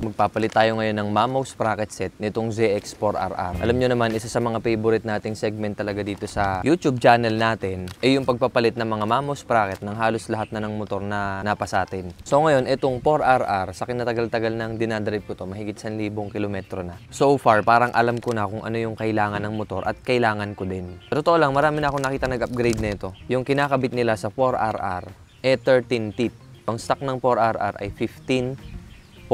Magpapalit tayo ngayon ng Mammo sprocket set nitong ZX4RR. Alam nyo naman, isa sa mga favorite nating segment talaga dito sa YouTube channel natin ay yung pagpapalit ng mga Mammo sprocket ng halos lahat na ng motor na napasatin. So ngayon, itong 4RR, sa kinatagal-tagal ng dinadrive ko to, mahigit 1,000 kilometro na. So far, parang alam ko na kung ano yung kailangan ng motor at kailangan ko din. Pero totoo lang, marami na akong nakita nag-upgrade nito. Yung kinakabit nila sa 4RR, 13 teeth. Ang stock ng 4RR ay 1543.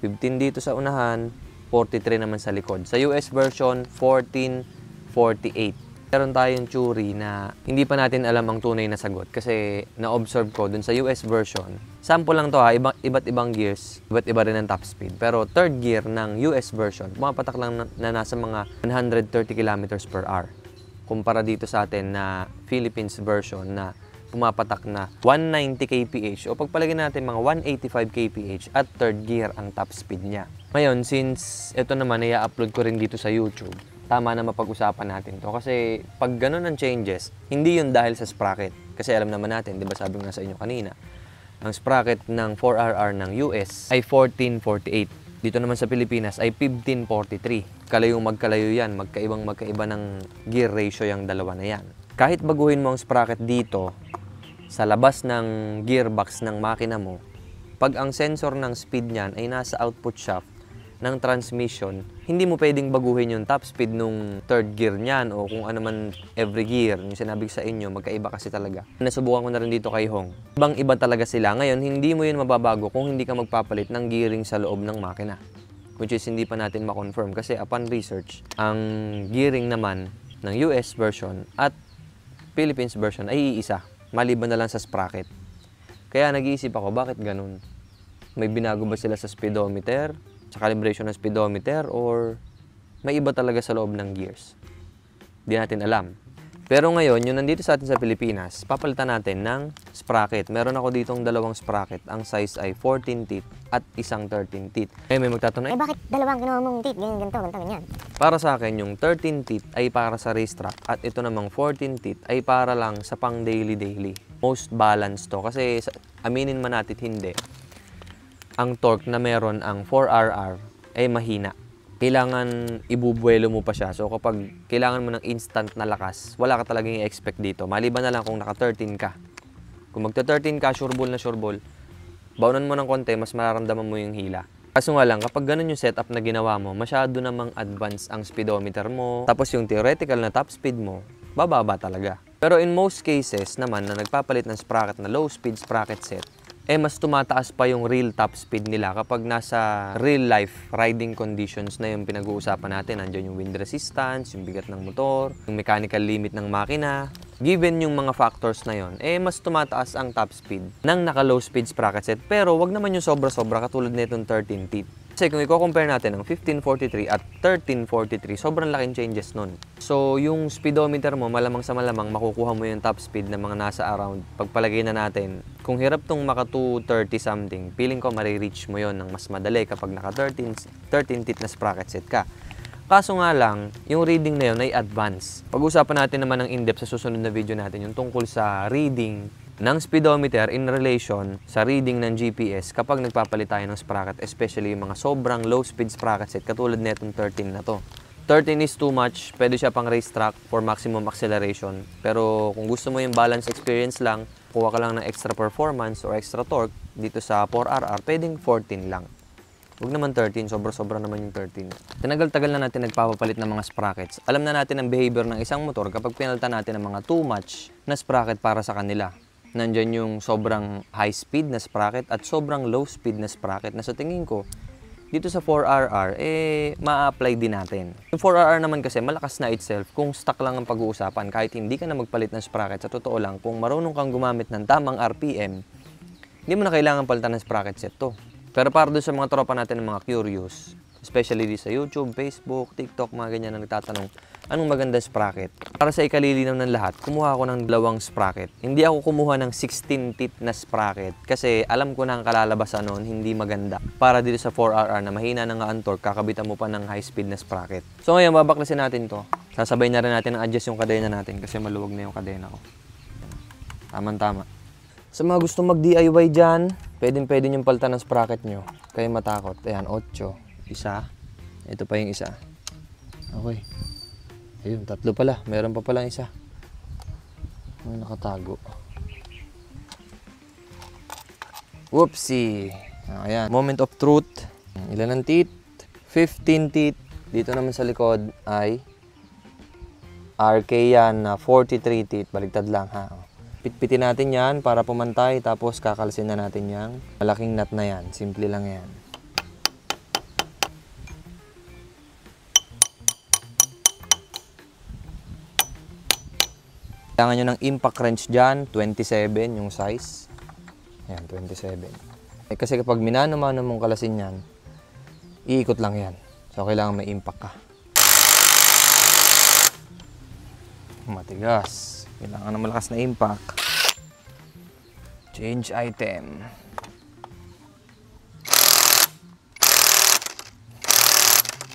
15 dito sa unahan, 43 naman sa likod. Sa US version, 1448. Meron tayong theory na hindi pa natin alam ang tunay na sagot kasi na-observe ko dun sa US version. Sample lang to ha, iba't ibang gears, iba't iba rin ang top speed. Pero third gear ng US version, pumapatak lang na nasa mga 130 kilometers per hour. Kumpara dito sa atin na Philippines version na pumapatak na 190 kph o pagpalagay natin mga 185 kph at third gear ang top speed niya. Ngayon, since ito naman i-upload ko rin dito sa YouTube, tama na mapag-usapan natin to kasi pag ganun ang changes, hindi yun dahil sa sprocket. Kasi alam naman natin, di ba sabi nga sa inyo kanina, ang sprocket ng 4RR ng US ay 1448. Dito naman sa Pilipinas ay 1543. Kalayong magkalayo yan, magkaiba ng gear ratio yung dalawa na yan. Kahit baguhin mo ang sprocket dito, sa labas ng gearbox ng makina mo, pag ang sensor ng speed niyan ay nasa output shaft ng transmission, hindi mo pwedeng baguhin yung top speed nung third gear niyan o kung ano man every gear. Yung sinabi sa inyo, magkaiba kasi talaga. Nasubukan ko na rin dito kay Hong. Ibang-iba talaga sila. Ngayon, hindi mo yun mababago kung hindi ka magpapalit ng gearing sa loob ng makina. Which is hindi pa natin ma-confirm kasi upon research, ang gearing naman ng US version at Philippines version ay iisa. Maliban na lang sa sprocket. Kaya nag-iisip ako, bakit ganun? May binago ba sila sa speedometer, sa calibration ng speedometer, or may iba talaga sa loob ng gears? Di natin alam. Pero ngayon, yung nandito sa atin sa Pilipinas, papalitan natin ng sprocket. Meron ako ditong dalawang sprocket. Ang size ay 14 teeth at isang 13 teeth. Eh, may magtatanong, bakit dalawang ginawa mong teeth? Ganito, ganyan. Para sa akin, yung 13 teeth ay para sa racetrack at ito namang 14 teeth ay para lang sa pang daily. Most balanced to. Kasi aminin man natin hindi, ang torque na meron ang 4RR ay mahina. Kailangan ibubuelo mo pa siya. So kapag kailangan mo ng instant na lakas, wala ka talagang i-expect dito. Maliban na lang kung naka-13 ka. Kung magta-13 ka, sure ball, baunan mo ng konti, mas mararamdaman mo yung hila. Kaso nga lang, kapag ganun yung setup na ginawa mo, masyado namang advance ang speedometer mo. Tapos yung theoretical na top speed mo, bababa talaga. Pero in most cases naman na nagpapalit ng sprocket na low speed sprocket set, mas tumataas pa yung real top speed nila kapag nasa real life riding conditions na yung pinag-uusapan natin. Nandiyan yung wind resistance, yung bigat ng motor, yung mechanical limit ng makina. Given yung mga factors na yon, mas tumataas ang top speed ng naka-low speed sprocket set. Pero wag naman yung sobra-sobra katulad nitong 13 teeth. Kasi kung i-compare natin ang 1543 at 1343, sobrang laking changes nun. So, yung speedometer mo, malamang sa malamang, makukuha mo yung top speed na mga nasa around. Pagpalagay na natin, kung hirap tong maka 230 something, feeling ko marireach mo yon ng mas madali kapag naka 13 teeth na sprocket set ka. Kaso nga lang, yung reading na yun ay advance. Pag-usapan natin naman ng in-depth sa susunod na video natin, yung tungkol sa reading ng speedometer in relation sa reading ng GPS kapag nagpapalit tayo ng sprocket, especially yung mga sobrang low speed sprocket set katulad netong 13 na to. 13 is too much, pwede siya pang racetrack for maximum acceleration. Pero kung gusto mo yung balance experience lang, kuha ka lang ng extra performance or extra torque dito sa 4RR, pwedeng 14 lang. Huwag naman 13, sobra-sobra naman yung 13. Tinagal-tagal na natin nagpapapalit ng mga sprockets. Alam na natin ang behavior ng isang motor kapag pinalitan natin ng mga too much na sprocket para sa kanila. Nandyan yung sobrang high speed na sprocket at sobrang low speed na sprocket na sa tingin ko, dito sa 4RR, ma-apply din natin. Yung 4RR naman kasi malakas na itself kung stock lang ang pag-uusapan. Kahit hindi ka na magpalit ng sprocket, sa totoo lang, kung marunong kang gumamit ng tamang RPM, hindi mo na kailangan palitan ng sprocket set to. Pero para doon sa mga tropa natin ng mga curious, especially di sa YouTube, Facebook, TikTok, mga ganyan na nagtatanong, anong maganda sprocket? Para sa ikalilinaw ng lahat, kumuha ako ng dalawang sprocket. Hindi ako kumuha ng 16 teeth na sprocket kasi alam ko na ang kalalabasan noon hindi maganda. Para dito sa 4RR na mahina na nga ang torque, kakabitan mo pa ng high speed na sprocket. So ngayon, babaklasin natin to. Sasabay na rin natin ang adjust yung kadena natin kasi maluwag na yung kadena ko. Tama-tama. Sa mga gusto mag-DIY dyan, pwede yung palitan ng sprocket nyo. Kayo matakot. Ayan, 8. Isa. Ito pa yung isa. Okay. Ayun, 3 pala. Meron pa palang isa. Ano nakatago? Whoopsie! Ayan. Moment of truth. Ilan ang teeth? 15 teeth. Dito naman sa likod ay RK yan na 43 teeth. Baligtad lang ha. Pitpitin natin yan para pumantay. Tapos kakalsin na natin yung malaking nut na yan. Simple lang yan. Kailangan nyo ng impact wrench dyan. 27 yung size. Ayan, 27. Kasi kapag minano-mano mong kalasin yan, iikot lang yan. So, kailangan may impact ka. Matigas. Kailangan ng malakas na impact. Change item.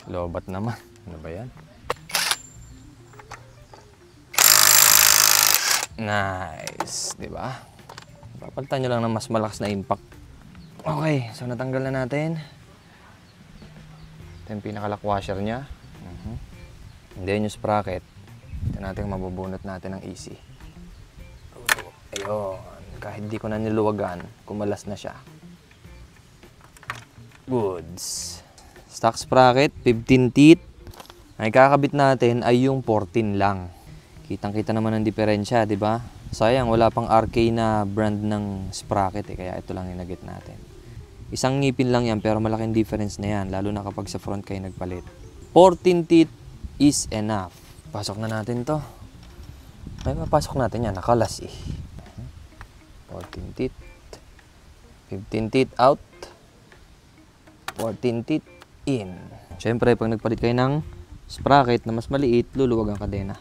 Lobat naman. Ano ba yan? Nice. Diba? Papalitan nyo lang ng mas malakas na impact. Okay. So, natanggal na natin. Ito yung pinaka-lock washer niya. And then yung sprocket. Ito natin mabubunot natin ng easy. Ayun. Kahit di ko na niluwagan, kumalas na siya. Goods. Stock sprocket, 15 teeth. Ang kakabit natin ay yung 14 lang. Kitang-kita naman ang diferensya, di ba? Sayang, wala pang RK na brand ng sprocket kaya ito lang inagit natin. Isang ngipin lang yan pero malaking difference na yan, lalo na kapag sa front kayo nagpalit. 14 teeth is enough. Pasok na natin to. Ay, mapasok natin yan, nakalas eh. 14 teeth. 15 teeth out. 14 teeth in. Siyempre, pag nagpalit kayo ng sprocket na mas maliit, luluwag ang kadena.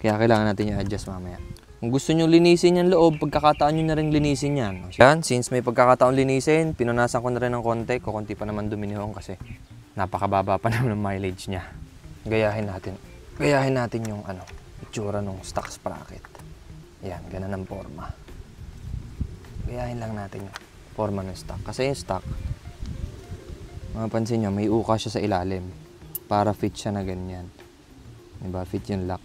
Kaya kailangan natin i-adjust mamaya. Kung gusto nyo linisin yung loob, pagkakataon nyo na rin linisin yan. Yan, since may pagkakataon linisin, pinunasan ko na rin ng konti. Kukunti pa naman duminihong kasi napakababa pa naman ng mileage niya. Gayahin natin yung itsura ng stock sprocket. Yan, ganun ang forma. Gayahin lang natin yung forma ng stock. Kasi yung stock, mapapansin nyo, may uka siya sa ilalim. Para fit siya na ganyan. Diba? Fit yung lock.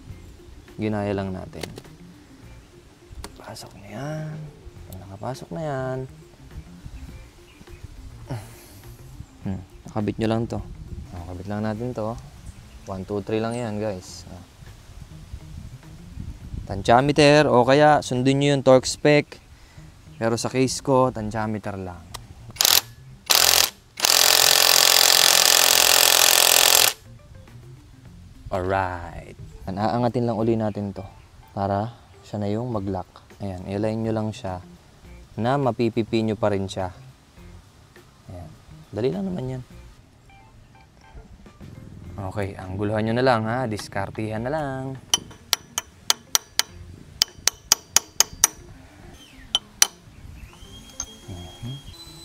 Ginaya lang natin. Pasok na yan. Pag nakapasok na yan. Nakabit nyo lang to. Nakabit lang natin to. 1, 2, 3 lang yan guys. Tensyometer o kaya sundin nyo yung torque spec. Pero sa case ko, tensyometer lang. Alright. Aangatin lang uli natin to para siya na yung mag-lock. Ayan, i-align nyo lang siya na mapipipi nyo pa rin siya. Ayan. Dali lang naman yan. Okay, ang guluhan nyo na lang ha. Diskartihan na lang.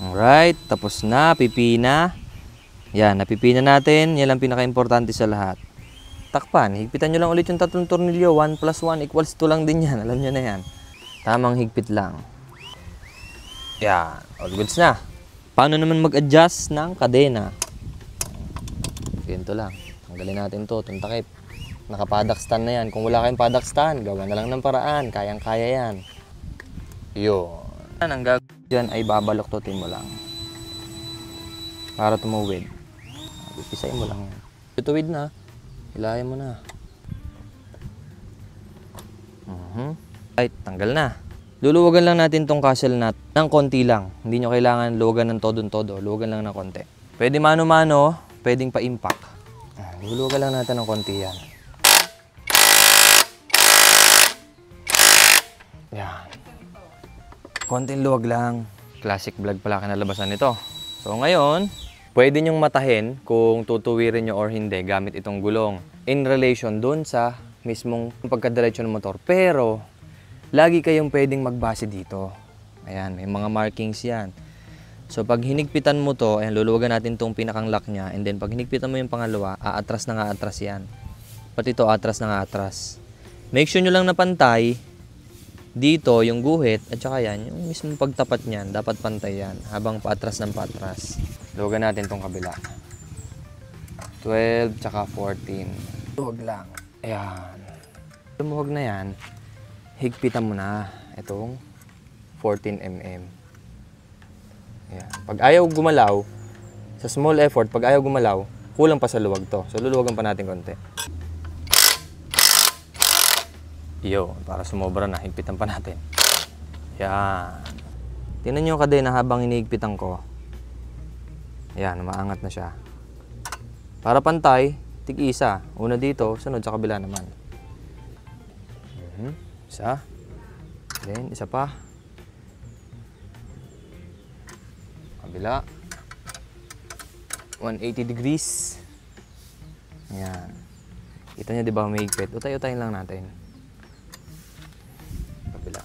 Alright, tapos na, pipi na. Yan, napipi na natin. Yan lang pinaka-importante sa lahat. Takpan, higpitan nyo lang ulit yung tatlong tornilyo. 1 plus 1 equals 2 lang din yan. Alam nyo na yan. Tamang higpit lang. Yan, all goods na. Paano naman mag-adjust ng kadena? Ganito lang. Tanggalin natin to, itong takip. Naka-paddock stand na yan. Kung wala kayong paddock stand, gawa na lang ng paraan. Kayang-kaya yan. Yun. Ang gagawin dyan ay babaloktotin mo lang. Para tumuwid. Pipisayin mo lang yan. Tutuwid na. Hilahin mo na. Right, tanggal na. Luluwagan lang natin tong castle nut ng konti lang. Hindi nyo kailangan luwagan ng todo-todo. Luwagan lang ng konti. Pwede mano-mano, pwedeng pa-impact. Luluwagan lang natin ng konti yan. Yan. Konting luwag lang. Classic vlog pala kinalabasan nito. So ngayon, pwede nyong matahin kung tutuwirin nyo or hindi gamit itong gulong in relation dun sa mismong pagkadiretso ng motor. Pero, lagi kayong pwedeng magbase dito. Ayan, may mga markings yan. So, pag hinigpitan mo to, ayan, luluwagan natin itong pinakang lock niya. And then, pag hinigpitan mo yung pangalawa, aatras na nga atras yan. Pati ito, atras na nga atras. Make sure nyo lang na pantay Dito, yung guhit, at saka yan, yung mismong pagtapat niyan, dapat pantay yan, habang paatras ng paatras. Luwagan natin tong kabila. 12, tsaka 14. Luwag lang. Ayan. Lumuwag na yan, higpitan mo na itong 14mm. Ayan. Pag ayaw gumalaw, sa small effort, pag ayaw gumalaw, kulang pa sa luwag to. So, luluwagan pa natin konti. Yo, para sumobra na, higpitan pa natin. Yan. Tingnan nyo yung kadena habang hinihigpitan ko. Yan, maangat na siya. Para pantay, tig-isa. Una dito, sunod sa kabila naman. Isa. Then, isa pa. Kabila. 180 degrees. Yan. Kita nyo diba mahigpit? Utay-utayin lang natin. Kabila.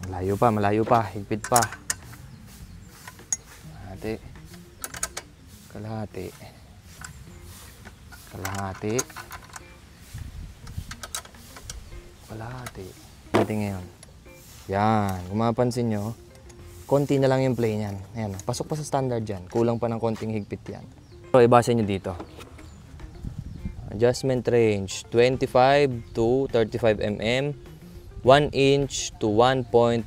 Malayo pa. Higpit pa. Kalahati. Kalahati. Kalahati. Kalahati. Kalahati ngayon. Yan. Kung mapapansin nyo, konti na lang yung play niyan. Ayan, pasok pa sa standard dyan. Kulang pa ng konting higpit yan. So, ibasa nyo dito. Adjustment range, 25 to 35 mm, 1 inch to 1.4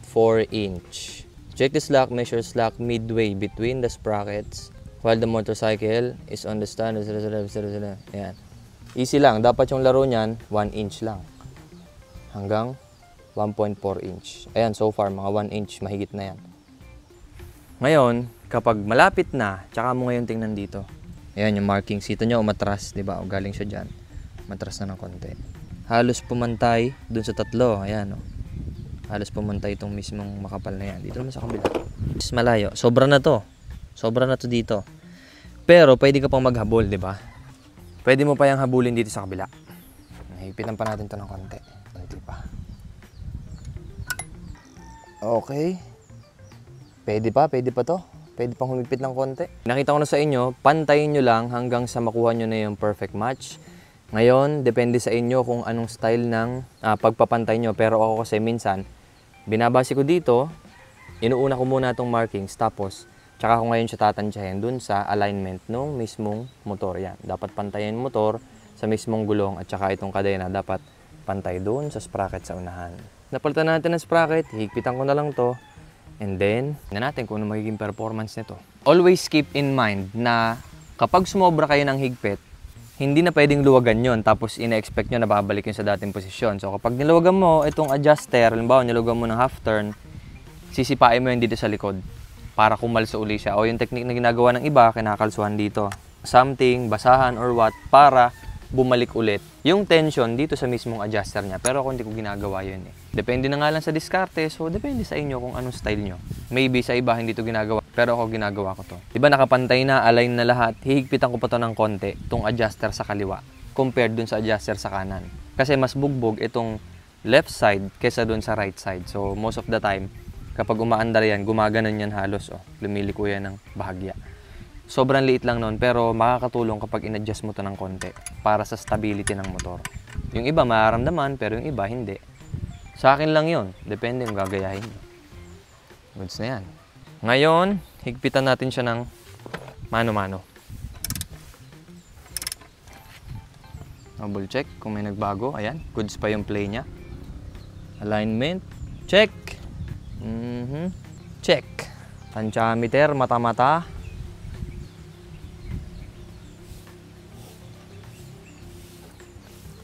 inch. Check the slack, measure slack midway between the sprockets while the motorcycle is on the stand. Ayan. Easy lang. Dapat yung laro niyan, 1 inch lang. Hanggang 1.4 inch. Ayan, so far, mga 1 inch, mahigit na yan. Ngayon, kapag malapit na, tsaka mo ngayon tingnan dito. Ayan, yung markings. Kita nyo, umatras, di ba? O galing siya dyan. Umatras na ng konti. Halos pumantay dun sa tatlo. Ayan, o. Halos pumantay itong mismong makapal na yan. Dito naman sa kabila. Mas malayo. Sobra na to. Sobra na to dito. Pero, pwede ka pang maghabol, di ba? Pwede mo pa yung habulin dito sa kabila. Hipitan pa natin to ng konti. Konti pa. Okay. Pwede pa to. Pwede pang humigpit ng konti. Nakita ko na sa inyo, pantayin nyo lang hanggang sa makuha nyo na yung perfect match. Ngayon, depende sa inyo kung anong style ng pagpapantay nyo. Pero ako kasi minsan, binabase ko dito, inuuna ko muna itong markings, tapos, tsaka ko ngayon siya tatansyahin dun sa alignment ng mismong motor. Yan. Dapat pantayin yung motor sa mismong gulong at saka itong kadena, dapat pantay dun sa sprocket sa unahan. Napalitan natin ng sprocket, higpitan ko na lang to. And then, tingnan natin kung ano magiging performance nito. Always keep in mind na kapag sumobra kayo ng higpit, hindi na pwedeng luwagan yon tapos ina-expect nyo na babalik yun sa dating posisyon. So kapag niluwagan mo itong adjuster, halimbawa niluwagan mo ng half turn, sisipain mo yun dito sa likod para kumalso uli siya. O yung technique na ginagawa ng iba, kinakalsuhan dito. Something, basahan or what, para bumalik ulit yung tension dito sa mismong adjuster niya. Pero ako hindi ko ginagawa yun eh. Depende na nga lang sa diskarte, so depende sa inyo kung anong style nyo. Maybe sa iba hindi to ginagawa, pero ako ginagawa ko to. Diba nakapantay na, align na lahat, hihigpitan ko pa to ng konti, itong adjuster sa kaliwa, compared dun sa adjuster sa kanan. Kasi mas bugbog itong left side kesa dun sa right side. So most of the time, kapag umaandar yan, gumaganan yan halos, lumiliko yan ng bahagya. Sobrang liit lang nun, pero makakatulong kapag in-adjust mo to ng konti para sa stability ng motor. Yung iba mararamdaman, pero yung iba hindi. Sa akin lang yun. Depende kung gagayahin nyo. Goods na yan. Ngayon, higpitan natin siya ng mano-mano. Double check kung may nagbago. Ayan, goods pa yung play niya. Alignment, check. Check. Tansyameter, mata-mata.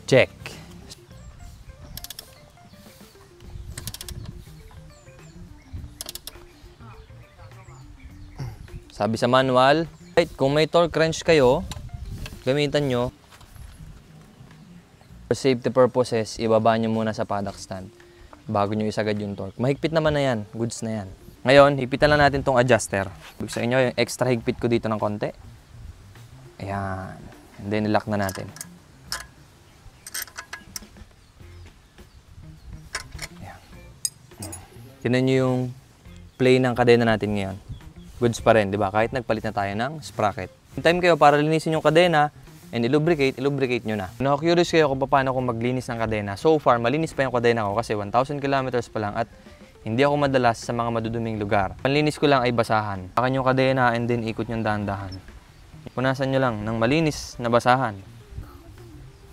Check. Sabi sa manual, right, kung may torque wrench kayo, gamitan nyo. For safety purposes, ibaba nyo muna sa paddock stand bago nyo isagad yung torque. Mahigpit naman na yan, goods na yan. Ngayon, higpitan lang natin tong adjuster. Ibig sa inyo, yung extra higpit ko dito ng konti. Ayan. And then, ilock na natin. Tignan nyo yung play ng kadena natin ngayon. Goods pa rin, di ba? Kahit nagpalit na tayo ng sprocket. In time kayo para linisin yung kadena, and i-lubricate nyo na. Kung curious kayo kung paano ko maglinis ng kadena, so far, malinis pa yung kadena ko kasi 1,000 kilometers pa lang at hindi ako madalas sa mga maduduming lugar. Panlinis ko lang ay basahan. Akan yung kadena and then ikot yung dahan-dahan. Punasan nyo lang ng malinis na basahan.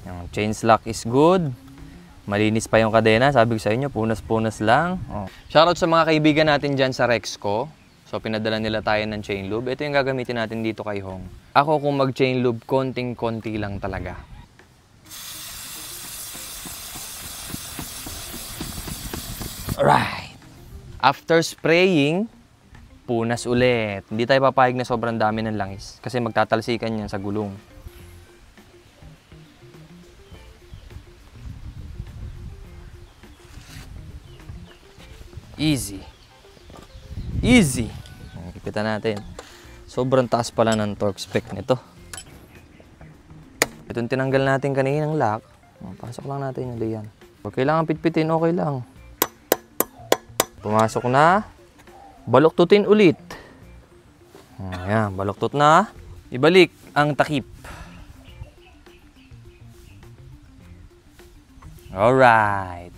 Yung chain lock is good. Malinis pa yung kadena. Sabi ko sa inyo, punas-punas lang. Oh. Shoutout sa mga kaibigan natin dyan sa Rexco. So, pinadala nila tayo ng chain lube. Ito yung gagamitin natin dito kay Hong. Ako kung mag-chain lube, konting-konti lang talaga. Alright. After spraying, punas ulit. Hindi tayo papayag na sobrang dami ng langis kasi magtatalsikan yan sa gulong. Easy. Easy. Ipitan natin. Sobrang taas pala ng torque spec nito. Itong tinanggal natin kaninang lock, pasok lang natin yung diyan. Pag kailangan pitpitin, okay lang. Pumasok na. Baluktutin ulit. Ayan, baluktot na. Ibalik ang takip. Alright.